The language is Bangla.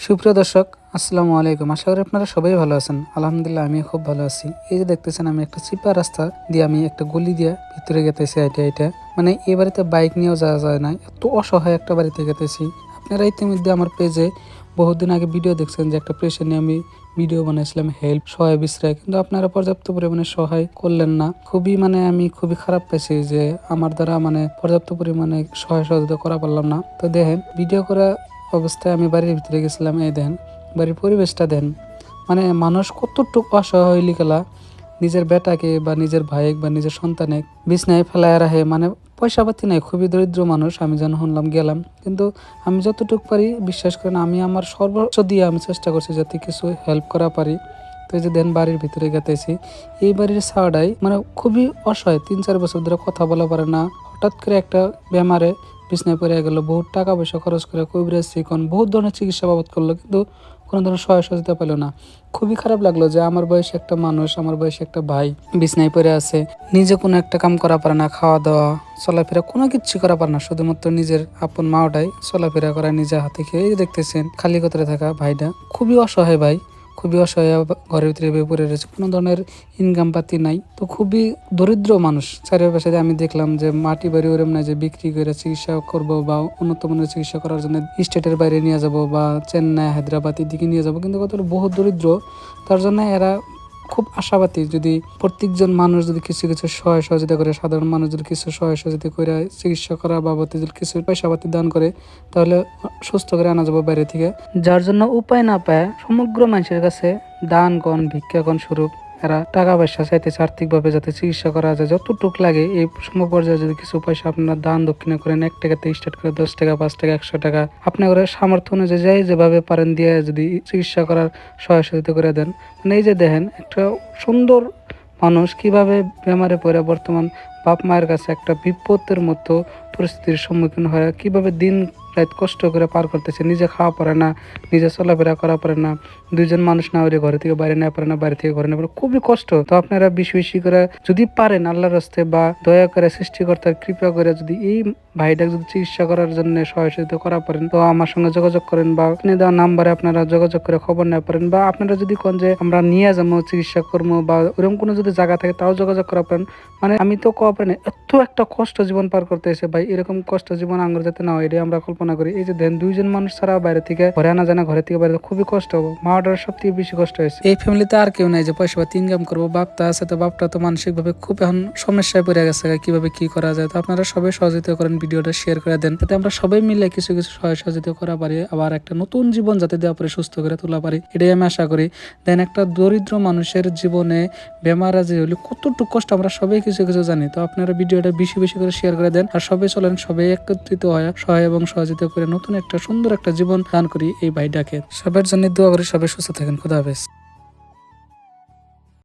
সুপ্রিয় দর্শক, আসসালামু আলাইকুম। আশা করি আপনারা সবাই ভালো আছেন। আলহামদুলিল্লাহ আমি খুব ভালো আছি। এই যে দেখতেছেন, আমি একটা চিপা রাস্তা দিয়ে আমি একটা গলি দিয়ে ভিতরে গেতেছি এটা মানে এই বাড়িতে বাইক নিয়েও যাওয়া যায় না, এত অসহায় একটা বাড়িতে গেতেছি। আপনারা ইতিমধ্যে আমার পেজে বহুদিন আগে ভিডিও দেখছেন যে একটা পেশেন্ট নিয়ে আমি ভিডিও বানাইছিলাম, হেল্প সহায় বিশ্রায়, কিন্তু আপনারা পর্যাপ্ত পরিমাণে সহায় করলেন না। আমি খুবই খারাপ পাইছি যে আমার দ্বারা পর্যাপ্ত পরিমাণে সহায় সহযোগিতা করা পারলাম না। তো দেখেন, ভিডিও করা অবস্থায় আমি বাড়ির ভিতরে গেছিলাম। এই দেখেন বাড়ির পরিবেশটা দেন, মানুষ কতটুকু অসহায় হইলি গেলা নিজের বেটাকে বা নিজের ভাইক বা নিজের সন্তানে বিছনায় ফেলায় রাখে। পয়সা পাতি নাই, খুবই দরিদ্র মানুষ। আমি যেন শুনলাম গেলাম, কিন্তু আমি যতটুকু পারি, বিশ্বাস করেন, আমি আমার সর্বোচ্চ দিয়ে আমি চেষ্টা করছি যাতে কিছু হেল্প করা পারি। তো এই যে দেন বাড়ির ভিতরে গেতেছি, এই বাড়ির ছাওয়াটাই খুবই অসহায়, 3-4 বছর ধরে কথা বলা পারে না। হঠাৎ করে একটা বেমারে বিছনায় পড়ে গেল, বহুত টাকা পয়সা খরচ করে কবিরাজ চিকন বহুত ধরনের চিকিৎসা বাবদ করলো, কিন্তু কোনো ধরনের সহায় সহযোগিতা পেল না। খুবই খারাপ লাগলো যে আমার বয়সে একটা মানুষ, আমার বয়সে একটা ভাই বিছনায় পড়ে আছে, নিজে কোনো একটা কাম করা পারে না, খাওয়া দাওয়া চলাফেরা কোনো কিছু করা পারে না, শুধুমাত্র নিজের আপন মাওটাই চলাফেরা করা নিজের হাতে খেয়ে। এই দেখতেছেন খালি কোথায় থাকা ভাইটা, খুবই অসহায় ভাই, খুবই অসহায়। ঘরের ভিতরে পড়ে রয়েছে, কোনো ধরনের ইনকাম পাতি নাই, তো খুবই দরিদ্র মানুষ। চারিপাশে আমি দেখলাম যে মাটি বাড়ি ওরম নাই যে বিক্রি করে চিকিৎসা করব বা উন্নত মানের চিকিৎসা করার জন্য স্টেটের বাইরে নিয়ে যাব বা চেন্নাই হায়দ্রাবাদ এদিকে নিয়ে যাব, কিন্তু কত বহুত দরিদ্র। তার জন্য এরা খুব আশাবাদী, যদি প্রত্যেকজন মানুষ যদি কিছু কিছু সহায় সহযোগিতা করে, সাধারণ মানুষ যদি কিছু সহায় সহযোগিতা করে চিকিৎসা করার বাবদে যদি কিছু পয়সাপাতি দান করে, তাহলে সুস্থ করে আনা যাবে বাইরে থেকে। যার জন্য উপায় না পায় সমগ্র মানুষের কাছে দানগণ ভিক্ষাগণ স্বরূপ এরা টাকা পয়সা চাইতেছে আর্থিকভাবে, যাতে চিকিৎসা করা যায়। যতটুক লাগে এই সমপর্যায়ে যদি কিছু পয়সা আপনারা দান দক্ষিণা করেন, 1 টাকা থেকে স্টার্ট করে 10 টাকা, 5 টাকা, 100 টাকা, আপনার সামর্থ্য অনুযায়ী যেভাবে পারেন দিয়ে যদি চিকিৎসা করার সহায় সহযোগিতা করে দেন। এই যে দেখেন একটা সুন্দর মানুষ কিভাবে বেমারে পড়ে বর্তমান বাপ মায়ের কাছে একটা বিপদের মতো পরিস্থিতির সম্মুখীন হয়, কিভাবে দিন রাত কষ্ট করে পার করতেছে, নিজে খাওয়া পারে না, নিজে চলাফেরা করা পারে না, দুইজন মানুষ না হলে ঘরে থেকে বাইরে নেওয়া পারে না, বাইরে থেকে ঘরে নেওয়া পারে, খুবই কষ্ট। তো আপনারা বেশি বেশি করে যদি পারেন, আল্লাহর রাস্তায় বা দয়া করে সৃষ্টিকর্তার কৃপা করে যদি এই ভাইটাকে যদি চিকিৎসা করার জন্য সহায় সহযোগিতা করা পারেন, তো আমার সঙ্গে যোগাযোগ করেন বা কিনে দেওয়া নাম্বারে আপনারা যোগাযোগ করে খবর নেওয়া পারেন, বা আপনারা যদি কোন যে আমরা নিয়ে যাবো চিকিৎসা করবো বা ওরকম কোনো যদি জায়গা থাকে তাও যোগাযোগ করা পারেন। আমি তো কওয়া পারেন, এত একটা কষ্ট জীবন পার করতে এসে ভাই, এরকম কষ্ট জীবন আঙ্গুর যাতে না হয় এটাই আমরা কল্পনা করি। এই যে দেন দুইজন মানুষ ছাড়া বাইরে থেকে ঘরে আনা জানা, ঘরে থেকে বাইরে খুবই কষ্ট হবো। মাওয়াটার সব থেকে বেশি কষ্ট হয়েছে। এই ফ্যামিলিতে আর কেউ নাই যে পয়সা পাতি ইনকাম করবো। বাপটা আছে, তো বাপটা তো মানসিক ভাবে খুব এখন সমস্যায় পড়ে গেছে, কিভাবে কি করা যায়। তো আপনারা সবাই সহযোগিতা করেন, ভিডিওটা শেয়ার করে দেন, যাতে আমরা সবাই মিলে কিছু কিছু সহায় সহযোগিতা করা পারি, আবার একটা নতুন জীবন যাতে দেওয়া পারি, সুস্থ করে তোলা পারি, এটাই আমি আশা করি। দেন একটা দরিদ্র মানুষের জীবনে বেমার আজ হলে কতটুকু কষ্ট আমরা সবাই কিছু কিছু জানি। তো আপনারা ভিডিওটা বেশি বেশি করে শেয়ার করে দেন, আর সবাই চলেন সবাই একত্রিত হয় সহায় এবং সহযোগিতা করে নতুন একটা সুন্দর একটা জীবন দান করি এই ভাইটাকে। সবার জন্য দোয়া করি, সবাই সুস্থ থাকেন। খোদা হাফেজ।